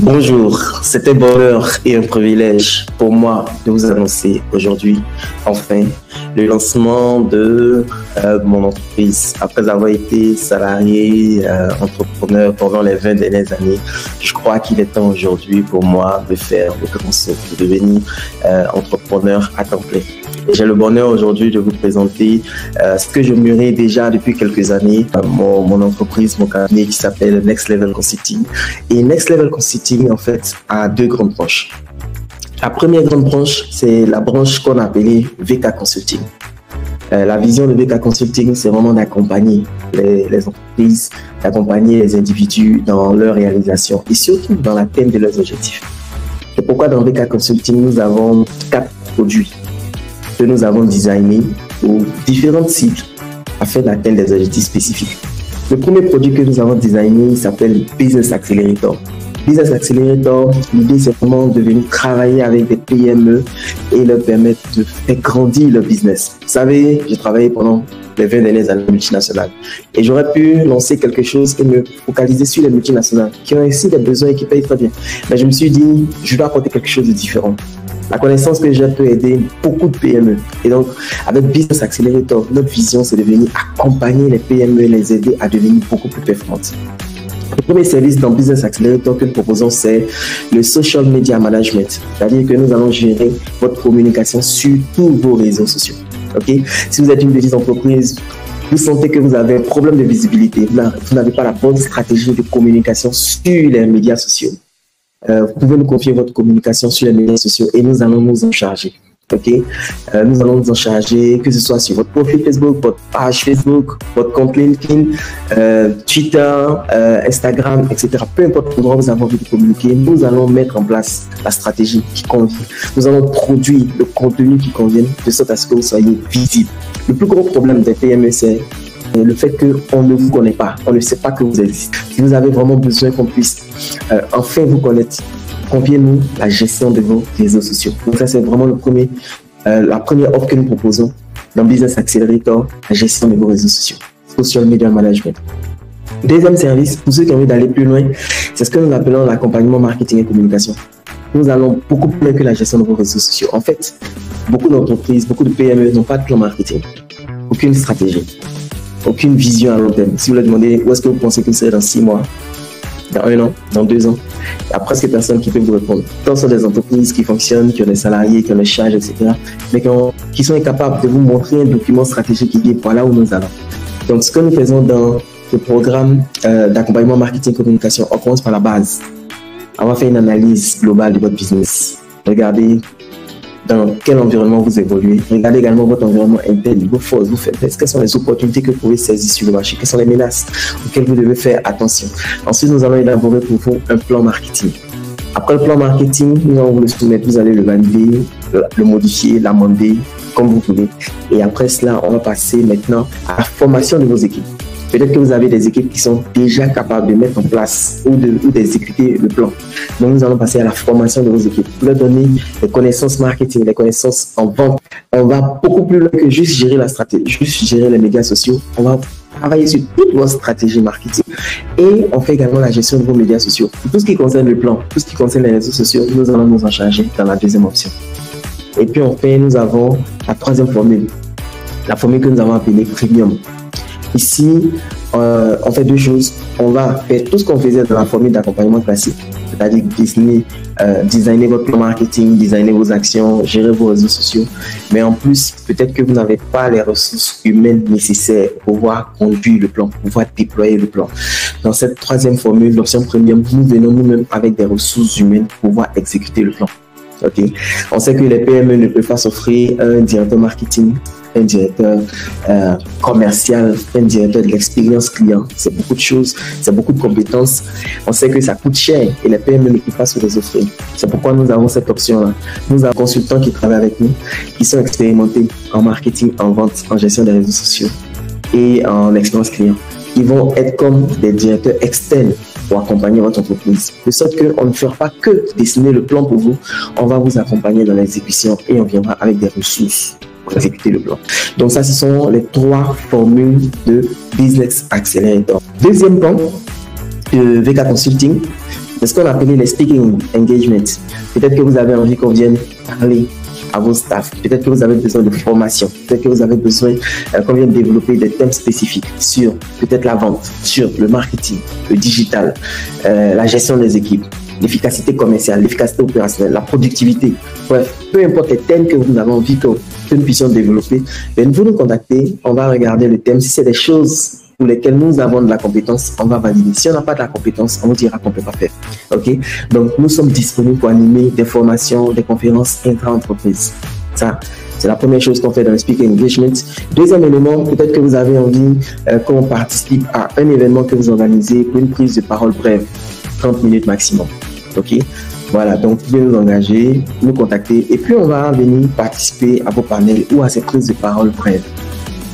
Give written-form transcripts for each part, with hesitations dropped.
Bonjour, c'est un bonheur et un privilège pour moi de vous annoncer aujourd'hui, enfin, le lancement de mon entreprise. Après avoir été salarié, entrepreneur pendant les 20 dernières années, je crois qu'il est temps aujourd'hui pour moi de faire le grand saut, de devenir entrepreneur à temps plein. J'ai le bonheur aujourd'hui de vous présenter ce que je mûris déjà depuis quelques années, mon entreprise, mon cabinet qui s'appelle Next Level Consulting. Et Next Level Consulting, en fait, a deux grandes branches. La première grande branche, c'est la branche qu'on a appelée VK Consulting. La vision de VK Consulting, c'est vraiment d'accompagner les entreprises, d'accompagner les individus dans leur réalisation et surtout dans l'atteinte de leurs objectifs. C'est pourquoi dans VK Consulting, nous avons 4 produits que nous avons designés pour différentes cibles afin d'atteindre des objectifs spécifiques. Le premier produit que nous avons designé s'appelle Business Accelerator. Business Accelerator, l'idée c'est vraiment de venir travailler avec des PME et leur permettre de faire grandir leur business. Vous savez, j'ai travaillé pendant les 20 dernières années multinationales et j'aurais pu lancer quelque chose et me focaliser sur les multinationales qui ont aussi des besoins et qui payent très bien. Mais je me suis dit, je dois apporter quelque chose de différent. La connaissance que j'ai peut aider beaucoup de PME. Et donc, avec Business Accelerator, notre vision, c'est de venir accompagner les PME et les aider à devenir beaucoup plus performantes. Le premier service dans Business Accelerator que nous proposons, c'est le Social Media Management. C'est-à-dire que nous allons gérer votre communication sur tous vos réseaux sociaux. Okay? Si vous êtes une petite entreprise, vous sentez que vous avez un problème de visibilité, vous n'avez pas la bonne stratégie de communication sur les médias sociaux. Vous pouvez nous confier votre communication sur les médias sociaux et nous allons nous en charger. Okay? Nous allons nous en charger, que ce soit sur votre profil Facebook, votre page Facebook, votre compte LinkedIn, Twitter, Instagram, etc. Peu importe l'endroit où vous avez envie de communiquer, nous allons mettre en place la stratégie qui convient. Nous allons produire le contenu qui convient de sorte à ce que vous soyez visible. Le plus gros problème des PME, c'est le fait qu'on ne vous connaît pas, on ne sait pas que vous existez. Si vous avez vraiment besoin qu'on puisse enfin vous connaître, confiez-nous la gestion de vos réseaux sociaux. Donc ça, c'est vraiment la première offre que nous proposons dans Business Accelerator, la gestion de vos réseaux sociaux, Social Media Management. Deuxième service, pour ceux qui ont envie d'aller plus loin, c'est ce que nous appelons l'accompagnement marketing et communication. Nous allons beaucoup plus loin que la gestion de vos réseaux sociaux. En fait, beaucoup d'entreprises, beaucoup de PME n'ont pas de plan marketing, aucune stratégie, aucune vision à long terme. Si vous leur demandez où est-ce que vous pensez que vous serez dans 6 mois, dans 1 an, dans 2 ans, il y a presque personne qui peut vous répondre. Tant ce sont des entreprises qui fonctionnent, qui ont des salariés, qui ont des charges, etc., mais qui sont incapables de vous montrer un document stratégique qui dit voilà où nous allons. Donc, ce que nous faisons dans le programme d'accompagnement marketing communication, on commence par la base. On va faire une analyse globale de votre business. Regardez dans quel environnement vous évoluez. Regardez également votre environnement interne, vos forces, vos faiblesses. Quelles sont les opportunités que vous pouvez saisir sur le marché? Quelles sont les menaces auxquelles vous devez faire attention? Ensuite, nous allons élaborer pour vous un plan marketing. Après le plan marketing, nous allons vous le soumettre, vous allez le valider, le modifier, l'amender, comme vous voulez. Et après cela, on va passer maintenant à la formation de vos équipes. Peut-être que vous avez des équipes qui sont déjà capables de mettre en place ou d'exécuter le plan. Donc, nous allons passer à la formation de vos équipes. Vous leur donner les connaissances marketing, les connaissances en vente. On va beaucoup plus loin que juste gérer la stratégie, juste gérer les médias sociaux. On va travailler sur toute votre stratégie marketing. Et on fait également la gestion de vos médias sociaux. Tout ce qui concerne le plan, tout ce qui concerne les réseaux sociaux, nous allons nous en charger dans la deuxième option. Et puis, enfin, nous avons la troisième formule. La formule que nous avons appelée Premium. Ici, on fait 2 choses. On va faire tout ce qu'on faisait dans la formule d'accompagnement classique, c'est-à-dire designer votre plan marketing, designer vos actions, gérer vos réseaux sociaux. Mais en plus, peut-être que vous n'avez pas les ressources humaines nécessaires pour pouvoir conduire le plan, pour pouvoir déployer le plan. Dans cette troisième formule, l'option premium, nous venons nous-mêmes avec des ressources humaines pour pouvoir exécuter le plan. Okay. On sait que les PME ne peuvent pas s'offrir un directeur marketing, un directeur commercial, un directeur de l'expérience client. C'est beaucoup de choses, c'est beaucoup de compétences. On sait que ça coûte cher et les PME ne peuvent pas se les offrir. C'est pourquoi nous avons cette option-là. Nous avons des consultants qui travaillent avec nous, qui sont expérimentés en marketing, en vente, en gestion des réseaux sociaux et en expérience client. Ils vont être comme des directeurs externes pour accompagner votre entreprise. De sorte qu'on ne fera pas que dessiner le plan pour vous, on va vous accompagner dans l'exécution et on viendra avec des ressources pour exécuter le plan. Donc ça, ce sont les 3 formules de Business Accelerator. Deuxième plan de VK Consulting, C'est ce qu'on appelle les speaking engagements. Peut-être que vous avez envie qu'on vienne parler à vos staffs. Peut-être que vous avez besoin de formation. Peut-être que vous avez besoin qu'on vienne développer des thèmes spécifiques sur peut-être la vente, sur le marketing, le digital, la gestion des équipes, l'efficacité commerciale, l'efficacité opérationnelle, la productivité. Bref, peu importe les thèmes que vous avez envie que nous puissions développer, vous nous contactez, on va regarder le thème. Si c'est des choses pour lesquelles nous avons de la compétence, on va valider. Si on n'a pas de la compétence, on vous dira qu'on ne peut pas faire. OK? Donc, nous sommes disponibles pour animer des formations, des conférences intra-entreprises. Ça, c'est la première chose qu'on fait dans le Speaking Engagement. Deuxième élément, peut-être que vous avez envie qu'on participe à un événement que vous organisez pour une prise de parole brève, 30 minutes maximum. OK? Voilà, donc vous pouvez nous engager, nous contacter et puis on va venir participer à vos panels ou à ces prises de parole brèves.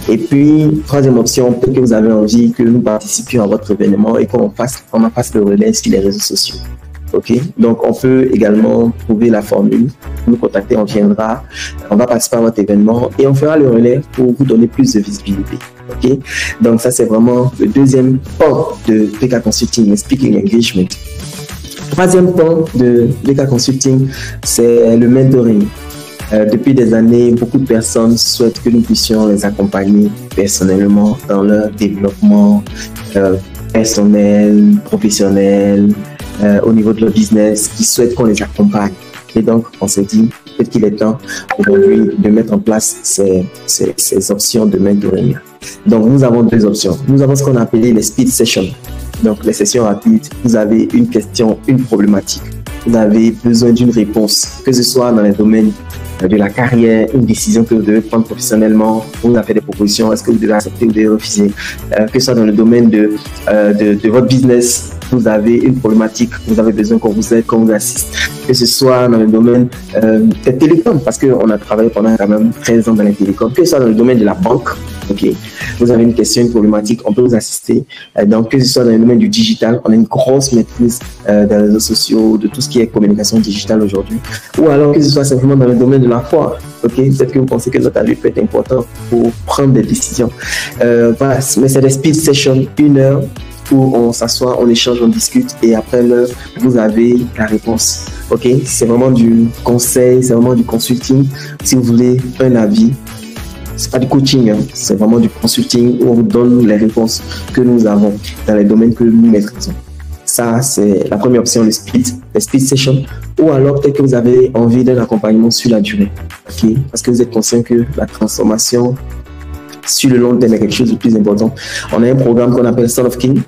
Et puis, troisième option, peut-être que vous avez envie que nous participions à votre événement et qu'on en fasse le relais sur les réseaux sociaux. OK? Donc, on peut également trouver la formule, nous contacter, on viendra, on va participer à votre événement et on fera le relais pour vous donner plus de visibilité. OK? Donc, ça, c'est vraiment le deuxième pan de VK Consulting, le Speaking Engagement. Troisième pan de VK Consulting, c'est le mentoring. Depuis des années, beaucoup de personnes souhaitent que nous puissions les accompagner personnellement dans leur développement personnel, professionnel, au niveau de leur business, qui souhaitent qu'on les accompagne. Et donc, on s'est dit peut-être qu'il est temps aujourd'hui de mettre en place ces options de mentoring. Donc, nous avons deux options. Nous avons ce qu'on a appelé les speed sessions. Donc, les sessions rapides, vous avez une question, une problématique. Vous avez besoin d'une réponse, que ce soit dans les domaines de la carrière, une décision que vous devez prendre professionnellement, on vous a fait des propositions, est-ce que vous devez accepter ou vous devez refuser, que ce soit dans le domaine de votre business, vous avez une problématique, vous avez besoin qu'on vous aide, qu'on vous assiste, que ce soit dans le domaine des télécoms, parce qu'on a travaillé pendant quand même 13 ans dans les télécoms, que ce soit dans le domaine de la banque, ok, vous avez une question, une problématique, on peut vous assister. Donc, que ce soit dans le domaine du digital, on a une grosse maîtrise des réseaux sociaux, de tout ce qui est communication digitale aujourd'hui, ou alors que ce soit simplement dans le domaine de la foi, ok, peut-être que vous pensez que notre avis peut être important pour prendre des décisions. Voilà, mais c'est des speed sessions, 1 heure, où on s'assoit, on échange, on discute et après l'heure, vous avez la réponse. Ok, c'est vraiment du conseil, c'est vraiment du consulting. Si vous voulez un avis, c'est pas du coaching, hein, c'est vraiment du consulting où on vous donne les réponses que nous avons dans les domaines que nous maîtrisons. Ça, c'est la première option, les speed sessions. Ou alors, peut-être que vous avez envie d'un accompagnement sur la durée. Ok, parce que vous êtes conscient que la transformation sur le long terme est quelque chose de plus important. On a un programme qu'on appelle Son of King.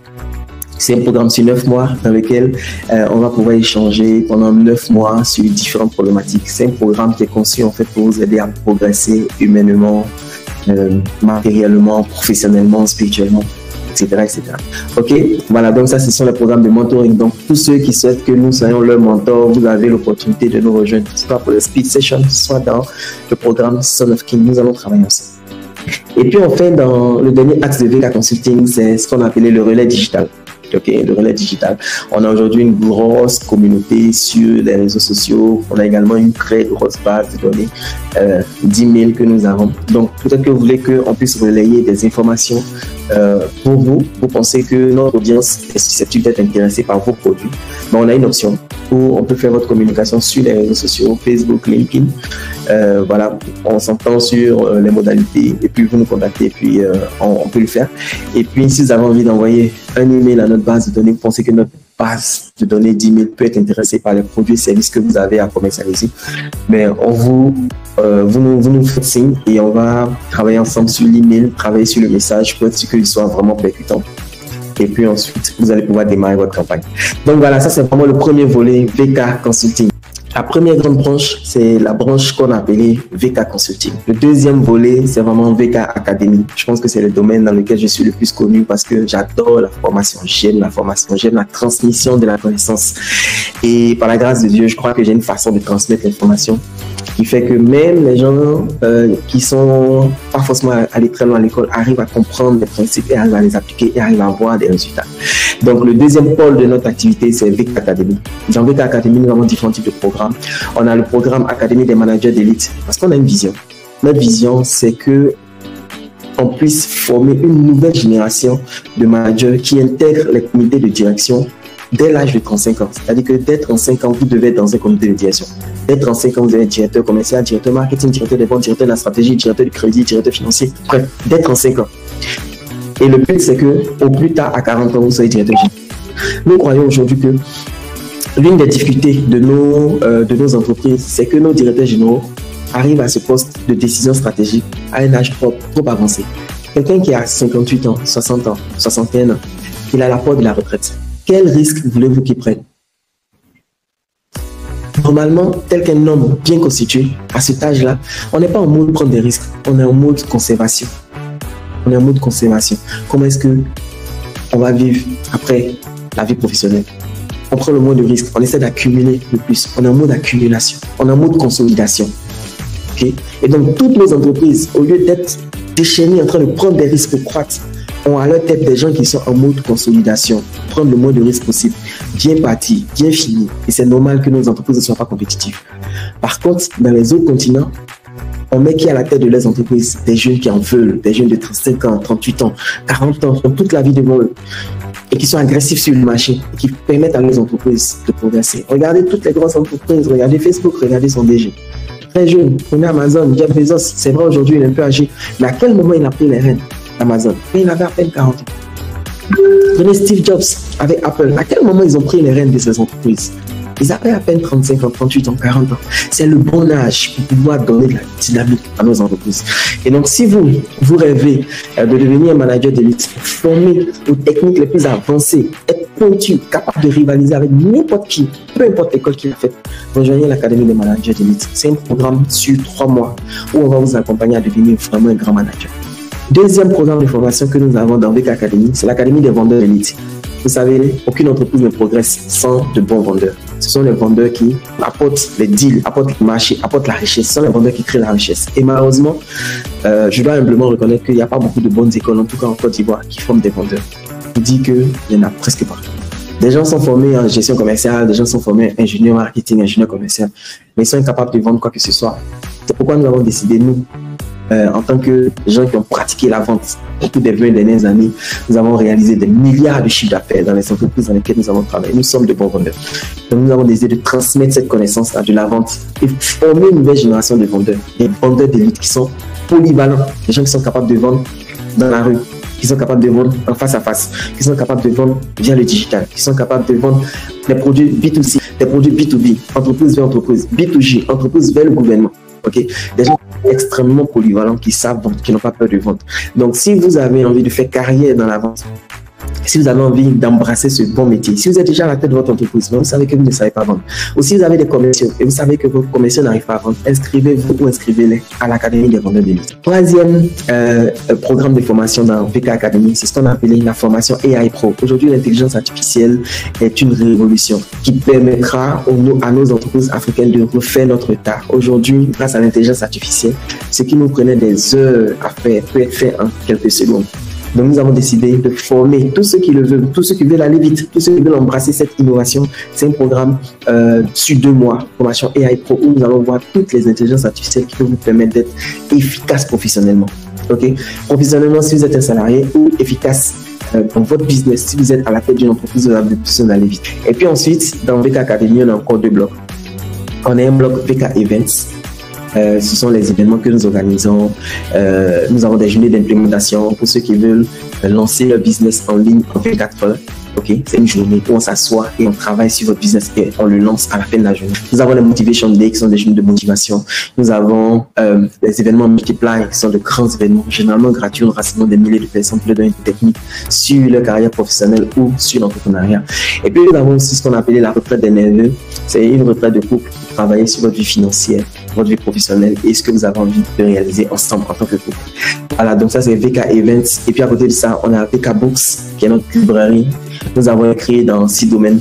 C'est un programme sur 9 mois dans lequel on va pouvoir échanger pendant 9 mois sur différentes problématiques. C'est un programme qui est conçu en fait pour vous aider à progresser humainement, matériellement, professionnellement, spirituellement, etc., etc. Ok, voilà, donc ça, ce sont les programmes de mentoring. Donc, tous ceux qui souhaitent que nous soyons leur mentor, vous avez l'opportunité de nous rejoindre, soit pour le speed session, soit dans le programme Son of King. Nous allons travailler ensemble. Et puis, enfin, dans le dernier axe de VK Consulting, c'est ce qu'on a appelé le relais digital. Ok, le relais digital. On a aujourd'hui une grosse communauté sur les réseaux sociaux. On a également une très grosse base de données, 10 000 que nous avons. Donc, peut-être que vous voulez qu'on puisse relayer des informations pour vous. Vous pensez que notre audience est susceptible d'être intéressée par vos produits. Mais on a une option où on peut faire votre communication sur les réseaux sociaux, Facebook, LinkedIn. Voilà, on s'entend sur les modalités et puis vous nous contactez et puis on peut le faire. Et puis, si vous avez envie d'envoyer un email à notre base de données, vous pensez que notre base de données 10 000 peut être intéressée par les produits et services que vous avez à commercialiser, mais vous nous faites signe et on va travailler ensemble sur l'email, travailler sur le message pour être sûr qu'il soit vraiment percutant. Et puis ensuite, vous allez pouvoir démarrer votre campagne. Donc voilà, ça c'est vraiment le premier volet VK Consulting. La première grande branche, c'est la branche qu'on a appelée VK Consulting. Le deuxième volet, c'est vraiment VK Academy. Je pense que c'est le domaine dans lequel je suis le plus connu parce que j'adore la formation. J'aime la formation, j'aime la transmission de la connaissance. Et par la grâce de Dieu, je crois que j'ai une façon de transmettre l'information qui fait que même les gens qui sont pas forcément allés très loin à l'école arrivent à comprendre les principes et arrivent à les appliquer et arrivent à avoir des résultats. Donc, le deuxième pôle de notre activité, c'est VK Academy. Dans VK Academy, nous avons différents types de programmes. On a le programme Académie des managers d'élite parce qu'on a une vision. Notre vision, c'est que on puisse former une nouvelle génération de managers qui intègrent les comités de direction dès l'âge de 35 ans. C'est-à-dire que dès 35 ans, vous devez être dans un comité de direction. Dès 35 ans, vous êtes directeur commercial, directeur marketing, directeur des ventes, directeur de la stratégie, directeur du crédit, directeur financier. Bref, dès 35 ans. Et le but, c'est que au plus tard, à 40 ans, vous soyez directeur général. Nous croyons aujourd'hui que l'une des difficultés de nos entreprises, c'est que nos directeurs généraux arrivent à ce poste de décision stratégique à un âge trop avancé. Quelqu'un qui a 58 ans, 60 ans, 61 ans, il a la porte de la retraite. Quel risque voulez-vous qu'il prenne? Normalement, tel qu'un homme bien constitué, à cet âge-là, on n'est pas en mode prendre des risques, on est en mode conservation. On est en mode conservation. Comment est-ce que on va vivre après la vie professionnelle? On prend le mode de risque, on essaie d'accumuler le plus. On est en mode accumulation, on est en mode consolidation. Okay? Et donc, toutes nos entreprises, au lieu d'être déchaînées en train de prendre des risques pour croître, ont à leur tête des gens qui sont en mode consolidation, prendre le moins de risques possible, bien parti, bien fini. Et c'est normal que nos entreprises ne soient pas compétitives. Par contre, dans les autres continents, on met qui à la tête de leurs entreprises? Des jeunes qui en veulent, des jeunes de 35 ans, 38 ans, 40 ans, qui ont toute la vie devant eux et qui sont agressifs sur le marché et qui permettent à leurs entreprises de progresser. Regardez toutes les grosses entreprises, regardez Facebook, regardez son DG. Très jeune, prenez Amazon, Jeff Bezos, c'est vrai aujourd'hui il est un peu âgé, mais à quel moment il a pris les rênes d'Amazon? Il avait à peine 40 ans. Prenez Steve Jobs avec Apple, à quel moment ils ont pris les rênes de ces entreprises? Ils avaient à peine 35 ans, 38 ans, 40 ans. C'est le bon âge pour pouvoir donner de la dynamique à nos entreprises. Et donc, si vous rêvez de devenir un manager d'élite, formé aux techniques les plus avancées, être pointu, capable de rivaliser avec n'importe qui, peu importe l'école qu'il a faite, rejoignez l'Académie des managers d'élite. C'est un programme sur 3 mois où on va vous accompagner à devenir vraiment un grand manager. Deuxième programme de formation que nous avons dans VK Academy, c'est l'Académie des vendeurs d'élite. Vous savez, aucune entreprise ne progresse sans de bons vendeurs. Ce sont les vendeurs qui apportent les deals, apportent le marché, apportent la richesse. Ce sont les vendeurs qui créent la richesse. Et malheureusement, je dois humblement reconnaître qu'il n'y a pas beaucoup de bonnes écoles, en tout cas en Côte d'Ivoire, qui forment des vendeurs. Je dis qu'il n'y en a presque pas. Des gens sont formés en gestion commerciale, des gens sont formés en ingénieur marketing, ingénieur commercial, mais ils sont incapables de vendre quoi que ce soit. C'est pourquoi nous avons décidé, nous, en tant que gens qui ont pratiqué la vente au cours des 20 dernières années, nous avons réalisé des milliards de chiffres d'affaires dans les entreprises dans lesquelles nous avons travaillé. Nous sommes de bons vendeurs. Donc nous avons décidé de transmettre cette connaissance-là de la vente et former une nouvelle génération de vendeurs, des vendeurs d'élite qui sont polyvalents, des gens qui sont capables de vendre dans la rue, qui sont capables de vendre en face à face, qui sont capables de vendre via le digital, qui sont capables de vendre des produits B2C, des produits B2B, entreprise vers entreprise, B2G, entreprise vers le gouvernement. Okay? Des gens extrêmement polyvalents qui savent vendre, qui n'ont pas peur de vendre. Donc, si vous avez envie de faire carrière dans la vente, si vous avez envie d'embrasser ce bon métier, si vous êtes déjà à la tête de votre entreprise, mais vous savez que vous ne savez pas vendre, ou si vous avez des commerciaux et vous savez que vos commerciaux n'arrivent pas à vendre, inscrivez-vous ou inscrivez-les à l'Académie des vendeurs d'élite. Troisième programme de formation dans VK Academy, c'est ce qu'on appelle la formation AI Pro. Aujourd'hui, l'intelligence artificielle est une révolution qui permettra à nos entreprises africaines de refaire notre retard. Aujourd'hui, grâce à l'intelligence artificielle, ce qui nous prenait des heures à faire peut être fait en quelques secondes. Donc, nous avons décidé de former tous ceux qui le veulent, tous ceux qui veulent aller vite, tous ceux qui veulent embrasser cette innovation. C'est un programme sur 2 mois, formation AI Pro, où nous allons voir toutes les intelligences artificielles qui peuvent vous permettre d'être efficace professionnellement. Okay? Professionnellement, si vous êtes un salarié, ou efficace dans votre business, si vous êtes à la tête d'une entreprise, vous avez besoin d'aller vite. Et puis ensuite, dans VK Academy, on a encore 2 blocs. On a un bloc VK Events. Ce sont les événements que nous organisons. Nous avons des journées d'implémentation pour ceux qui veulent lancer leur business en ligne en 24 heures. Okay? C'est une journée où on s'assoit et on travaille sur votre business et on le lance à la fin de la journée. Nous avons les Motivation Day qui sont des journées de motivation. Nous avons les événements Multiply qui sont de grands événements, généralement gratuits, nous rassemblons des milliers de personnes pour leur donner des techniques sur leur carrière professionnelle ou sur l'entrepreneuriat. Et puis nous avons aussi ce qu'on appelle la retraite des nerveux. C'est une retraite de couple pour travailler sur votre vie financière, votre vie professionnelle et ce que vous avez envie de réaliser ensemble en tant que couple. Voilà, donc ça c'est VK Events. Et puis à côté de ça, on a VK Books qui est notre librairie. Nous avons écrit dans 6 domaines.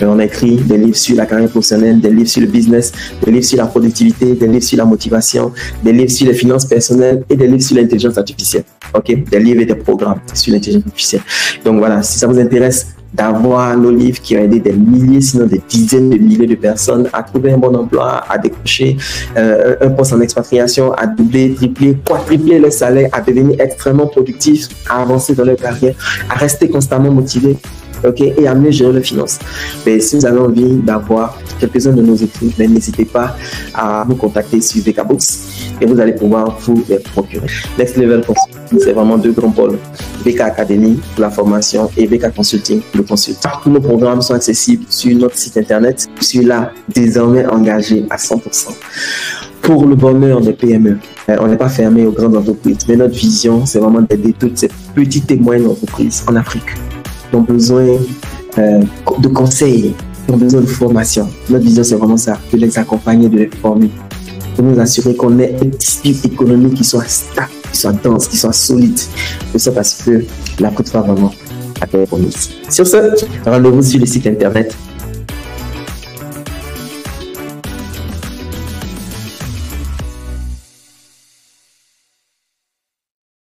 On a écrit des livres sur la carrière professionnelle, des livres sur le business, des livres sur la productivité, des livres sur la motivation, des livres sur les finances personnelles et des livres sur l'intelligence artificielle. Okay? Des livres et des programmes sur l'intelligence artificielle. Donc voilà, si ça vous intéresse d'avoir nos livres qui ont aidé des milliers, sinon des dizaines de milliers de personnes à trouver un bon emploi, à décrocher un poste en expatriation, à doubler, tripler, quadrupler leur salaire, à devenir extrêmement productifs, à avancer dans leur carrière, à rester constamment motivés. ok, et à mieux gérer les finances. Mais si vous avez envie d'avoir quelques-uns de nos écrits, n'hésitez pas à nous contacter sur VK Books et vous allez pouvoir vous les procurer. Next Level Consulting, c'est vraiment deux grands pôles. VK Academy pour la formation et VK Consulting pour le consulting. Tous nos programmes sont accessibles sur notre site internet. Je suis là désormais engagé à 100%. Pour le bonheur des PME, on n'est pas fermé aux grandes entreprises, mais notre vision, c'est vraiment d'aider toutes ces petites et moyennes entreprises en Afrique qui ont besoin de conseils, qui ont besoin de formation. Notre vision, c'est vraiment ça, de les accompagner, de les former, de nous assurer qu'on ait un tissu économique qui soit stable, qui soit dense, qui soit solide. Tout ça parce que l'Afrique soit vraiment à terre pour nous. Sur ce, rendez-vous sur le site internet